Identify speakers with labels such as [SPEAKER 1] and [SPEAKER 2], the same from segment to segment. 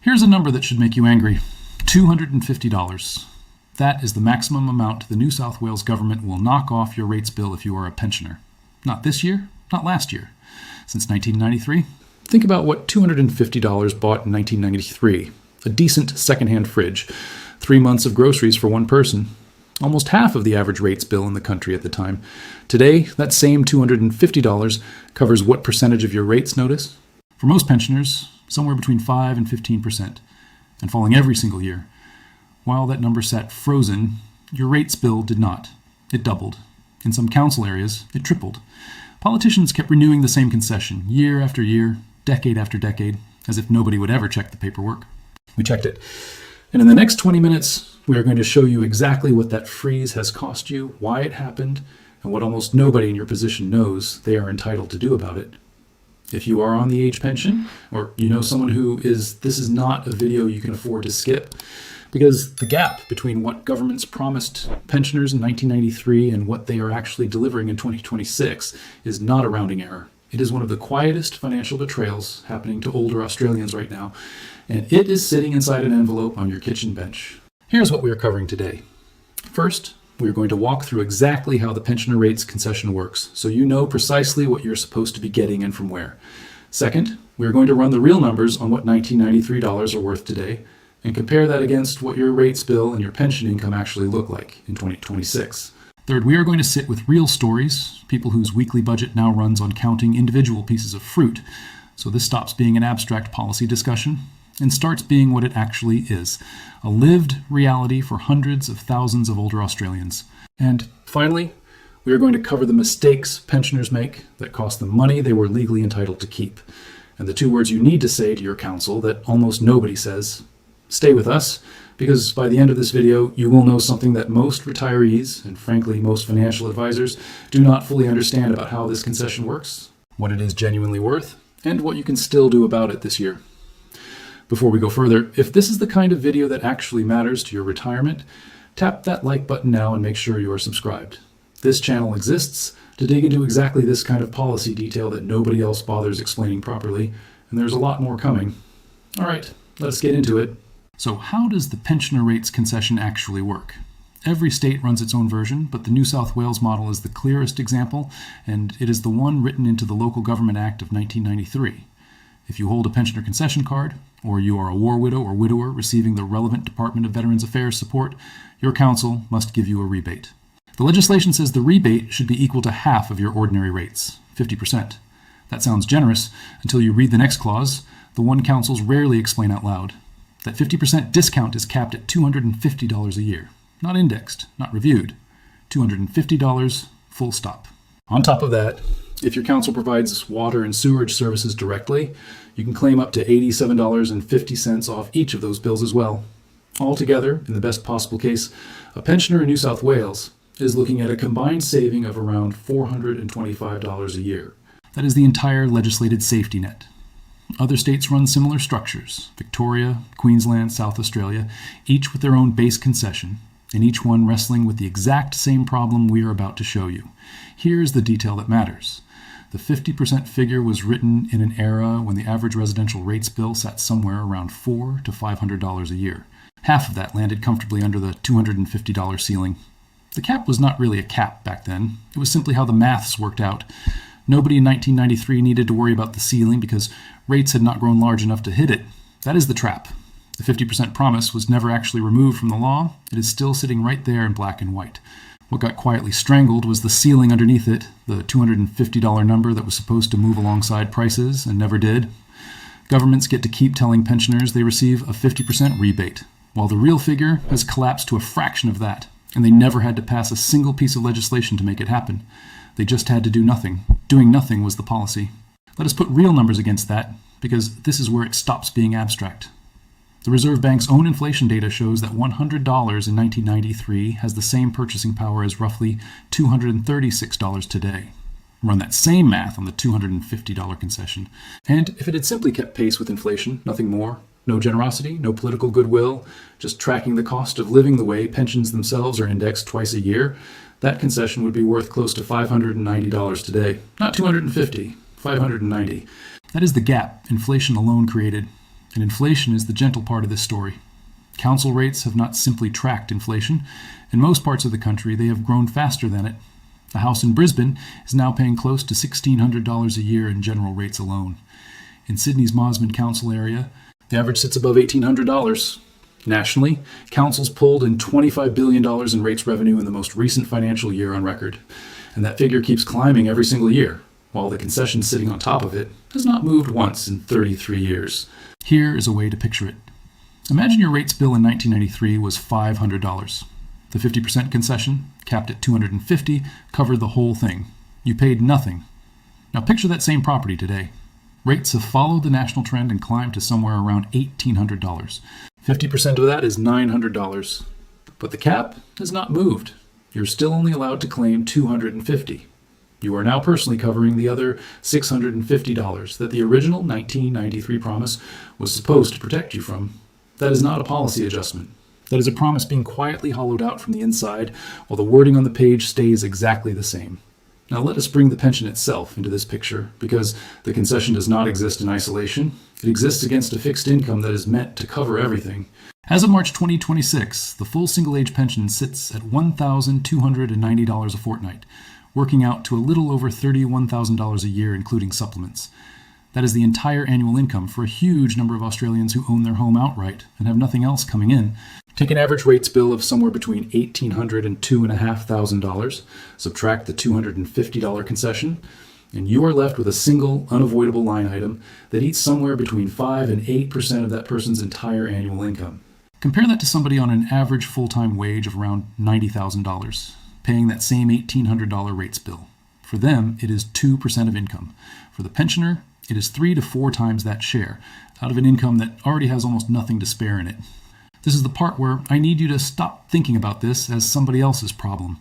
[SPEAKER 1] Here's a number that should make you angry. $250. That is the maximum amount the New South Wales government will knock off your rates bill if you are a pensioner. Not this year, not last year. Since 1993, think about what $250 bought in 1993. A decent second-hand fridge, 3 months of groceries for one person. Almost half of the average rates bill in the country at the time. Today, that same $250 covers what percentage of your rates notice? For most pensioners, somewhere between 5 and 15%, and falling every single year. While that number sat frozen, your rates bill did not. It doubled. In some council areas, it tripled. Politicians kept renewing the same concession, year after year, decade after decade, as if nobody would ever check the paperwork. We checked it. And in the next 20 minutes, we are going to show you exactly what that freeze has cost you, why it happened, and what almost nobody in your position knows they are entitled to do about it. If you are on the age pension, or you know someone who is, this is not a video you can afford to skip, because the gap between what governments promised pensioners in 1993 and what they are actually delivering in 2026 is not a rounding error. It is one of the quietest financial betrayals happening to older Australians right now, and it is sitting inside an envelope on your kitchen bench. Here's what we are covering today. First, we are going to walk through exactly how the pensioner rates concession works, so you know precisely what you're supposed to be getting and from where. Second, we are going to run the real numbers on what $1993 are worth today, and compare that against what your rates bill and your pension income actually look like in 2026. Third, we are going to sit with real stories, people whose weekly budget now runs on counting individual pieces of fruit, so this stops being an abstract policy discussion and starts being what it actually is, a lived reality for hundreds of thousands of older Australians. And finally, we are going to cover the mistakes pensioners make that cost them money they were legally entitled to keep. And the 2 words you need to say to your counsel that almost nobody says: stay with us, because by the end of this video, you will know something that most retirees, and frankly most financial advisors, do not fully understand about how this concession works, what it is genuinely worth, and what you can still do about it this year. Before we go further, if this is the kind of video that actually matters to your retirement, tap that like button now and make sure you are subscribed. This channel exists to dig into exactly this kind of policy detail that nobody else bothers explaining properly, and there's a lot more coming. All right, let's get into it. So how does the pensioner rates concession actually work? Every state runs its own version, but the New South Wales model is the clearest example, and it is the one written into the Local Government Act of 1993. If you hold a pensioner concession card, or you are a war widow or widower receiving the relevant Department of Veterans Affairs support, your council must give you a rebate. The legislation says the rebate should be equal to half of your ordinary rates, 50%. That sounds generous until you read the next clause, the one councils rarely explain out loud. That 50% discount is capped at $250 a year. Not indexed, not reviewed. $250, full stop. On top of that, if your council provides water and sewerage services directly, you can claim up to $87.50 off each of those bills as well. Altogether, in the best possible case, a pensioner in New South Wales is looking at a combined saving of around $425 a year. That is the entire legislated safety net. Other states run similar structures: Victoria, Queensland, South Australia, each with their own base concession, and each one wrestling with the exact same problem we are about to show you. Here's the detail that matters. The 50% figure was written in an era when the average residential rates bill sat somewhere around $400 to $500 a year. Half of that landed comfortably under the $250 ceiling. The cap was not really a cap back then. It was simply how the maths worked out. Nobody in 1993 needed to worry about the ceiling because rates had not grown large enough to hit it. That is the trap. The 50% promise was never actually removed from the law. It is still sitting right there in black and white. What got quietly strangled was the ceiling underneath it, the $250 number that was supposed to move alongside prices and never did. Governments get to keep telling pensioners they receive a 50% rebate, while the real figure has collapsed to a fraction of that, and they never had to pass a single piece of legislation to make it happen. They just had to do nothing. Doing nothing was the policy. Let us put real numbers against that, because this is where it stops being abstract. The Reserve Bank's own inflation data shows that $100 in 1993 has the same purchasing power as roughly $236 today. Run that same math on the $250 concession. And if it had simply kept pace with inflation, nothing more, no generosity, no political goodwill, just tracking the cost of living the way pensions themselves are indexed twice a year, that concession would be worth close to $590 today. Not $250, $590. That is the gap inflation alone created. And inflation is the gentle part of this story. Council rates have not simply tracked inflation. In most parts of the country, they have grown faster than it. A house in Brisbane is now paying close to $1,600 a year in general rates alone. In Sydney's Mosman Council area, the average sits above $1,800. Nationally, councils pulled in $25 billion in rates revenue in the most recent financial year on record. And that figure keeps climbing every single year, while the concession sitting on top of it has not moved once in 33 years. Here is a way to picture it. Imagine your rates bill in 1993 was $500. The 50% concession, capped at $250, covered the whole thing. You paid nothing. Now picture that same property today. Rates have followed the national trend and climbed to somewhere around $1,800. 50% of that is $900. But the cap has not moved. You're still only allowed to claim $250. You are now personally covering the other $650 that the original 1993 promise was supposed to protect you from. That is not a policy adjustment. That is a promise being quietly hollowed out from the inside, while the wording on the page stays exactly the same. Now let us bring the pension itself into this picture, because the concession does not exist in isolation. It exists against a fixed income that is meant to cover everything. As of March 2026, the full single-age pension sits at $1,290 a fortnight, working out to a little over $31,000 a year, including supplements. That is the entire annual income for a huge number of Australians who own their home outright and have nothing else coming in. Take an average rates bill of somewhere between $1,800 and $2,500, subtract the $250 concession, and you are left with a single, unavoidable line item that eats somewhere between 5 and 8% of that person's entire annual income. Compare that to somebody on an average full-time wage of around $90,000, paying that same $1,800 rates bill. For them, it is 2% of income. For the pensioner, it is 3 to 4 times that share, out of an income that already has almost nothing to spare in it. This is the part where I need you to stop thinking about this as somebody else's problem.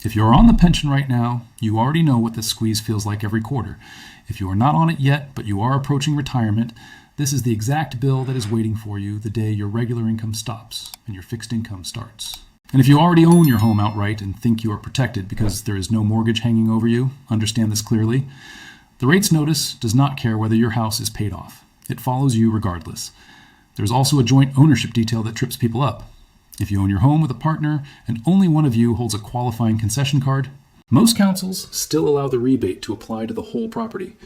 [SPEAKER 1] If you're on the pension right now, you already know what this squeeze feels like every quarter. If you are not on it yet, but you are approaching retirement, this is the exact bill that is waiting for you the day your regular income stops and your fixed income starts. And if you already own your home outright and think you are protected because there is no mortgage hanging over you, understand this clearly. The rates notice does not care whether your house is paid off. It follows you regardless. There's also a joint ownership detail that trips people up. If you own your home with a partner and only one of you holds a qualifying concession card, most councils still allow the rebate to apply to the whole property.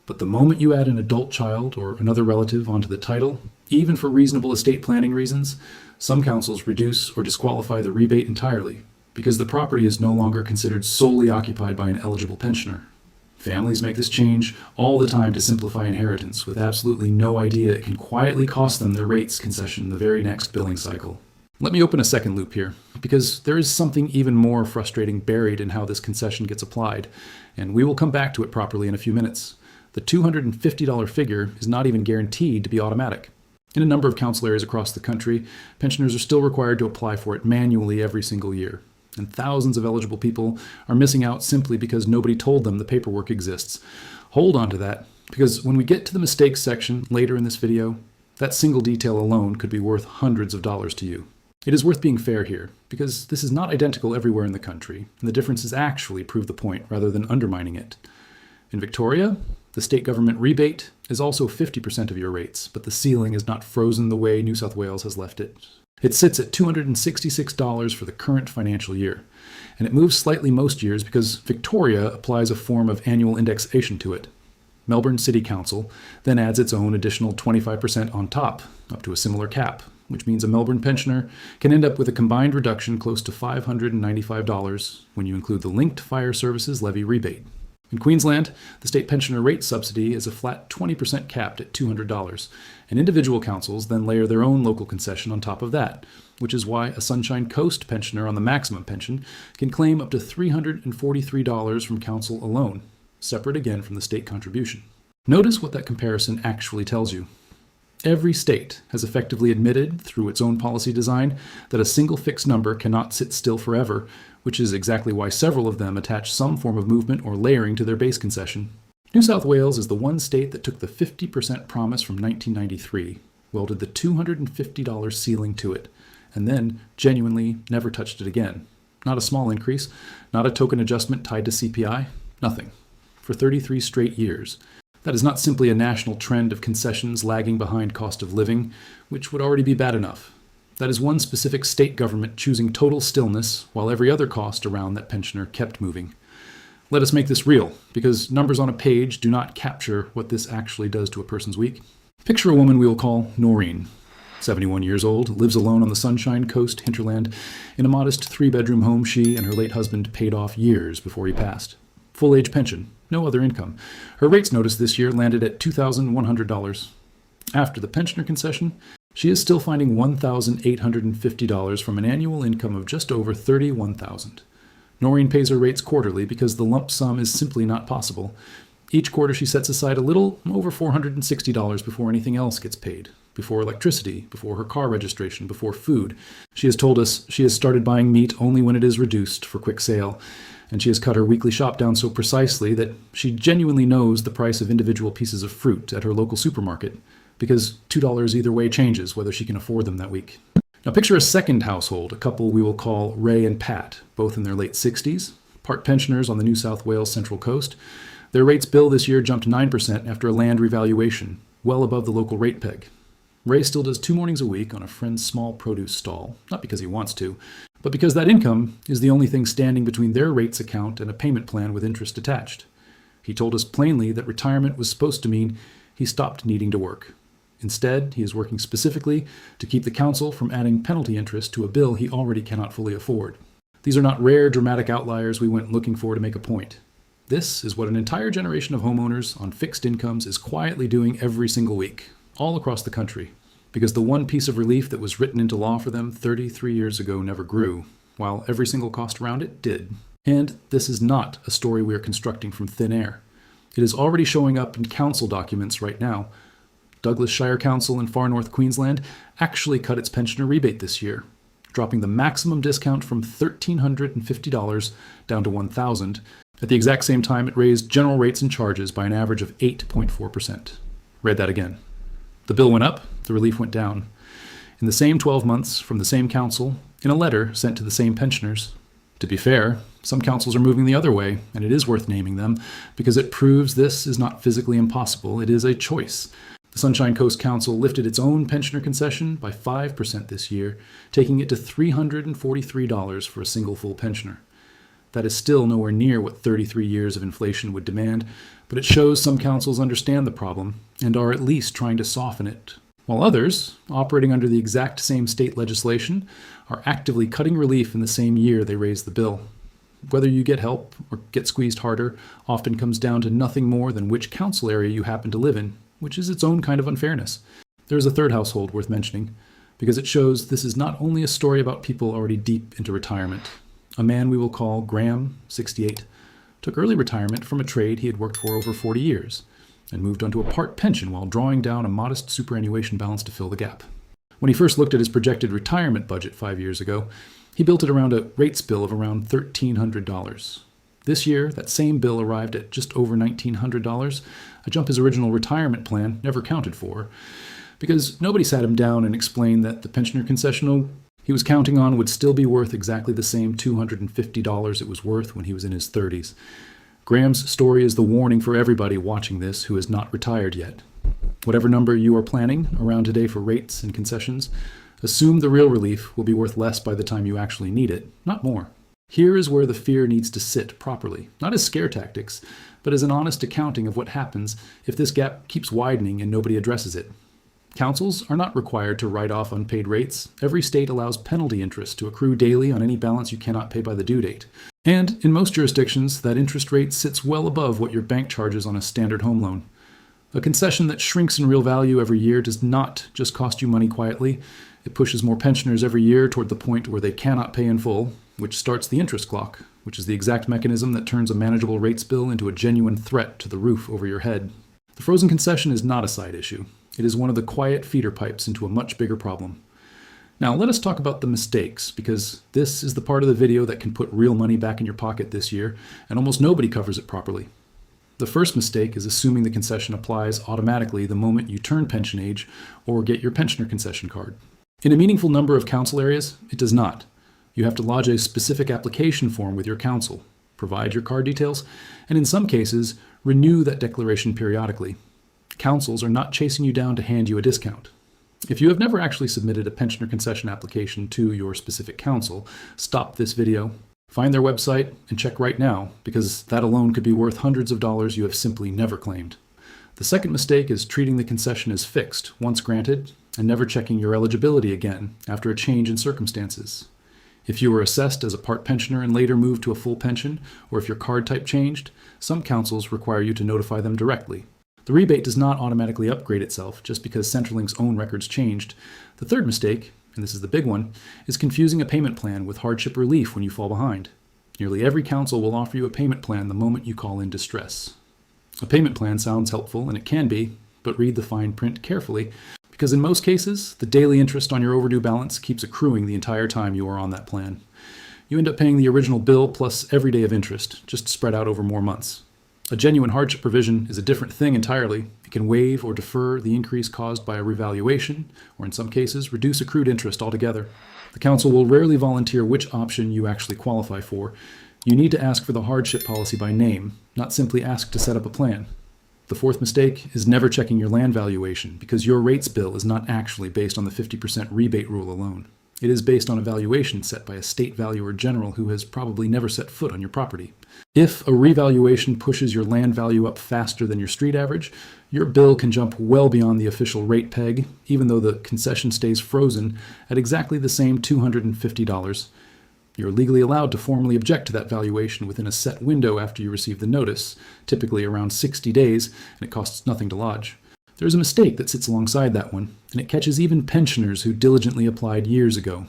[SPEAKER 1] But the moment you add an adult child or another relative onto the title, even for reasonable estate planning reasons, some councils reduce or disqualify the rebate entirely because the property is no longer considered solely occupied by an eligible pensioner. Families make this change all the time to simplify inheritance with absolutely no idea it can quietly cost them their rates concession the very next billing cycle. Let me open a second loop here, because there is something even more frustrating buried in how this concession gets applied, and we will come back to it properly in a few minutes. The $250 figure is not even guaranteed to be automatic. In a number of council areas across the country, pensioners are still required to apply for it manually every single year. And thousands of eligible people are missing out simply because nobody told them the paperwork exists. Hold on to that, because when we get to the mistakes section later in this video, that single detail alone could be worth hundreds of dollars to you. It is worth being fair here, because this is not identical everywhere in the country, and the differences actually prove the point rather than undermining it. In Victoria, the state government rebate is also 50% of your rates, but the ceiling is not frozen the way New South Wales has left it. It sits at $266 for the current financial year, and it moves slightly most years because Victoria applies a form of annual indexation to it. Melbourne City Council then adds its own additional 25% on top, up to a similar cap, which means a Melbourne pensioner can end up with a combined reduction close to $595 when you include the linked fire services levy rebate. In Queensland, the state pensioner rate subsidy is a flat 20% capped at $200, and individual councils then layer their own local concession on top of that, which is why a Sunshine Coast pensioner on the maximum pension can claim up to $343 from council alone, separate again from the state contribution. Notice what that comparison actually tells you. Every state has effectively admitted, through its own policy design, that a single fixed number cannot sit still forever, which is exactly why several of them attach some form of movement or layering to their base concession. New South Wales is the one state that took the 50% promise from 1993, welded the $250 ceiling to it, and then genuinely never touched it again. Not a small increase, not a token adjustment tied to CPI, nothing. For 33 straight years. That is not simply a national trend of concessions lagging behind cost of living, which would already be bad enough. That is one specific state government choosing total stillness while every other cost around that pensioner kept moving. Let us make this real, because numbers on a page do not capture what this actually does to a person's week. Picture a woman we will call Noreen. 71 years old, lives alone on the Sunshine Coast hinterland in a modest 3-bedroom home she and her late husband paid off years before he passed. Full-age pension, no other income. Her rates notice this year landed at $2,100. After the pensioner concession, she is still finding $1,850 from an annual income of just over $31,000. Noreen pays her rates quarterly because the lump sum is simply not possible. Each quarter she sets aside a little over $460 before anything else gets paid. Before electricity, before her car registration, before food. She has told us she has started buying meat only when it is reduced for quick sale, and she has cut her weekly shop down so precisely that she genuinely knows the price of individual pieces of fruit at her local supermarket, because $2 either way changes whether she can afford them that week. Now picture a second household, a couple we will call Ray and Pat, both in their late 60s, part pensioners on the New South Wales Central Coast. Their rates bill this year jumped 9% after a land revaluation, well above the local rate peg. Ray still does 2 mornings a week on a friend's small produce stall, not because he wants to, but because that income is the only thing standing between their rates account and a payment plan with interest attached. He told us plainly that retirement was supposed to mean he stopped needing to work. Instead, he is working specifically to keep the council from adding penalty interest to a bill he already cannot fully afford. These are not rare, dramatic outliers we went looking for to make a point. This is what an entire generation of homeowners on fixed incomes is quietly doing every single week, all across the country, because the one piece of relief that was written into law for them 33 years ago never grew, while every single cost around it did. And this is not a story we are constructing from thin air. It is already showing up in council documents right now. Douglas Shire Council in far north Queensland actually cut its pensioner rebate this year, dropping the maximum discount from $1,350 down to $1,000. At the exact same time, it raised general rates and charges by an average of 8.4%. Read that again. The bill went up, the relief went down. In the same 12 months, from the same council, in a letter sent to the same pensioners. To be fair, some councils are moving the other way, and it is worth naming them, because it proves this is not physically impossible, it is a choice. The Sunshine Coast Council lifted its own pensioner concession by 5% this year, taking it to $343 for a single full pensioner. That is still nowhere near what 33 years of inflation would demand, but it shows some councils understand the problem and are at least trying to soften it, while others, operating under the exact same state legislation, are actively cutting relief in the same year they raise the bill. Whether you get help or get squeezed harder often comes down to nothing more than which council area you happen to live in, which is its own kind of unfairness. There is a third household worth mentioning, because it shows this is not only a story about people already deep into retirement. A man we will call Graham, 68, took early retirement from a trade he had worked for over 40 years, and moved onto a part pension while drawing down a modest superannuation balance to fill the gap. When he first looked at his projected retirement budget 5 years ago, he built it around a rates bill of around $1,300. This year, that same bill arrived at just over $1,900, a jump his original retirement plan never counted for, because nobody sat him down and explained that the pensioner concessional he was counting on would still be worth exactly the same $250 it was worth when he was in his 30s. Graham's story is the warning for everybody watching this who is not retired yet. Whatever number you are planning around today for rates and concessions, assume the real relief will be worth less by the time you actually need it, not more. Here is where the fear needs to sit properly, not as scare tactics, but as an honest accounting of what happens if this gap keeps widening and nobody addresses it. Councils are not required to write off unpaid rates. Every state allows penalty interest to accrue daily on any balance you cannot pay by the due date. And in most jurisdictions, that interest rate sits well above what your bank charges on a standard home loan. A concession that shrinks in real value every year does not just cost you money quietly. It pushes more pensioners every year toward the point where they cannot pay in full, which starts the interest clock, which is the exact mechanism that turns a manageable rates bill into a genuine threat to the roof over your head. The frozen concession is not a side issue. It is one of the quiet feeder pipes into a much bigger problem. Now let us talk about the mistakes, because this is the part of the video that can put real money back in your pocket this year, and almost nobody covers it properly. The first mistake is assuming the concession applies automatically the moment you turn pension age or get your pensioner concession card. In a meaningful number of council areas, it does not. You have to lodge a specific application form with your council, provide your card details, and in some cases, Renew that declaration periodically. Councils are not chasing you down to hand you a discount. If you have never actually submitted a pensioner concession application to your specific council, stop this video, find their website, and check right now, because that alone could be worth hundreds of dollars you have simply never claimed. The second mistake is treating the concession as fixed, once granted, and never checking your eligibility again after a change in circumstances. If you were assessed as a part pensioner and later moved to a full pension, or if your card type changed, some councils require you to notify them directly. The rebate does not automatically upgrade itself just because Centralink's own records changed. The third mistake, and this is the big one, is confusing a payment plan with hardship relief when you fall behind. Nearly every council will offer you a payment plan the moment you call in distress. A payment plan sounds helpful, and it can be, but read the fine print carefully, because in most cases, the daily interest on your overdue balance keeps accruing the entire time you are on that plan. You end up paying the original bill plus every day of interest, just spread out over more months. A genuine hardship provision is a different thing entirely. It can waive or defer the increase caused by a revaluation, or in some cases, reduce accrued interest altogether. The council will rarely volunteer which option you actually qualify for. You need to ask for the hardship policy by name, not simply ask to set up a plan. The fourth mistake is never checking your land valuation, because your rates bill is not actually based on the 50% rebate rule alone. It is based on a valuation set by a state valuer general who has probably never set foot on your property. If a revaluation pushes your land value up faster than your street average, your bill can jump well beyond the official rate peg, even though the concession stays frozen at exactly the same $250. You're legally allowed to formally object to that valuation within a set window after you receive the notice, typically around 60 days, and it costs nothing to lodge. There's a mistake that sits alongside that one, and it catches even pensioners who diligently applied years ago.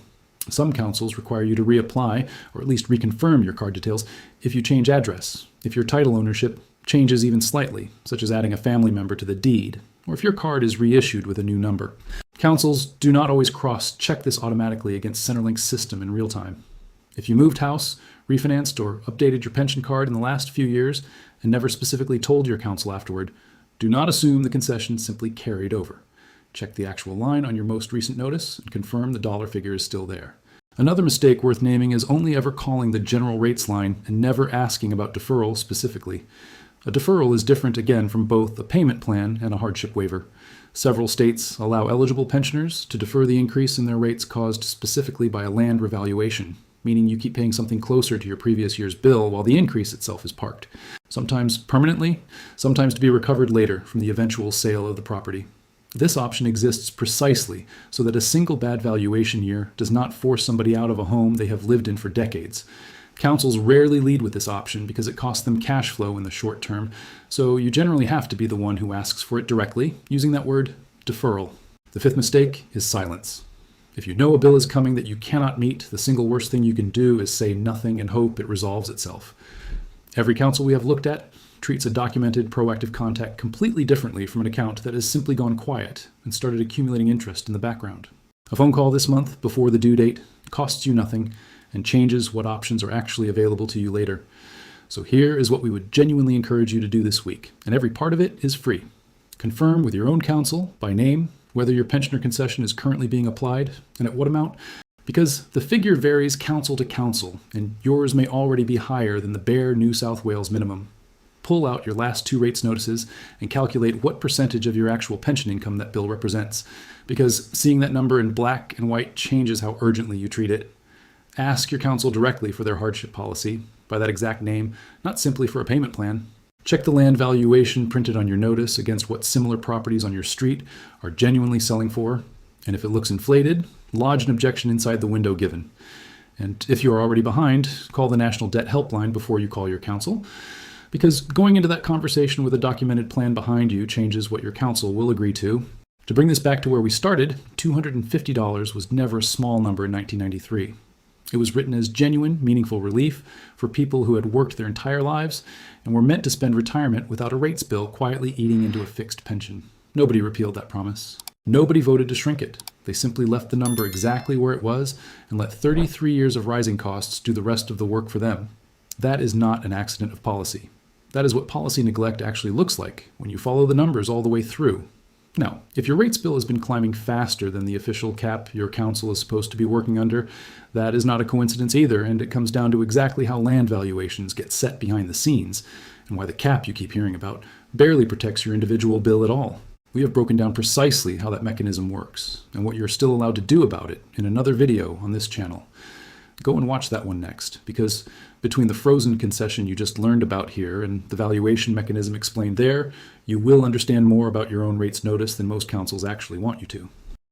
[SPEAKER 1] Some councils require you to reapply, or at least reconfirm your card details, if you change address, if your title ownership changes even slightly, such as adding a family member to the deed, or if your card is reissued with a new number. Councils do not always cross-check this automatically against Centralink's system in real time. If you moved house, refinanced, or updated your pension card in the last few years and never specifically told your council afterward, do not assume the concession simply carried over. Check the actual line on your most recent notice and confirm the dollar figure is still there. Another mistake worth naming is only ever calling the general rates line and never asking about deferral specifically. A deferral is different again from both a payment plan and a hardship waiver. Several states allow eligible pensioners to defer the increase in their rates caused specifically by a land revaluation, meaning you keep paying something closer to your previous year's bill while the increase itself is parked. Sometimes permanently, sometimes to be recovered later from the eventual sale of the property. This option exists precisely so that a single bad valuation year does not force somebody out of a home they have lived in for decades. Councils rarely lead with this option because it costs them cash flow in the short term, so you generally have to be the one who asks for it directly, using that word, deferral. The fifth mistake is silence. If you know a bill is coming that you cannot meet, the single worst thing you can do is say nothing and hope it resolves itself. Every council we have looked at treats a documented proactive contact completely differently from an account that has simply gone quiet and started accumulating interest in the background. A phone call this month before the due date costs you nothing and changes what options are actually available to you later. So here is what we would genuinely encourage you to do this week, and every part of it is free. Confirm with your own council, by name, whether your pensioner concession is currently being applied and at what amount, because the figure varies council to council, and yours may already be higher than the bare New South Wales minimum. Pull out your last two rates notices and calculate what percentage of your actual pension income that bill represents, because seeing that number in black and white changes how urgently you treat it. Ask your council directly for their hardship policy, by that exact name, not simply for a payment plan. Check the land valuation printed on your notice against what similar properties on your street are genuinely selling for, and if it looks inflated, lodge an objection inside the window given. And if you are already behind, call the National Debt Helpline before you call your council, because going into that conversation with a documented plan behind you changes what your council will agree to. To bring this back to where we started, $250 was never a small number in 1993. It was written as genuine, meaningful relief for people who had worked their entire lives and were meant to spend retirement without a rates bill quietly eating into a fixed pension. Nobody repealed that promise. Nobody voted to shrink it. They simply left the number exactly where it was and let 33 years of rising costs do the rest of the work for them. That is not an accident of policy. That is what policy neglect actually looks like when you follow the numbers all the way through. Now, if your rates bill has been climbing faster than the official cap your council is supposed to be working under, that is not a coincidence either, and it comes down to exactly how land valuations get set behind the scenes, and why the cap you keep hearing about barely protects your individual bill at all. We have broken down precisely how that mechanism works, and what you're still allowed to do about it in another video on this channel. Go and watch that one next, because between the frozen concession you just learned about here and the valuation mechanism explained there, you will understand more about your own rates notice than most councils actually want you to.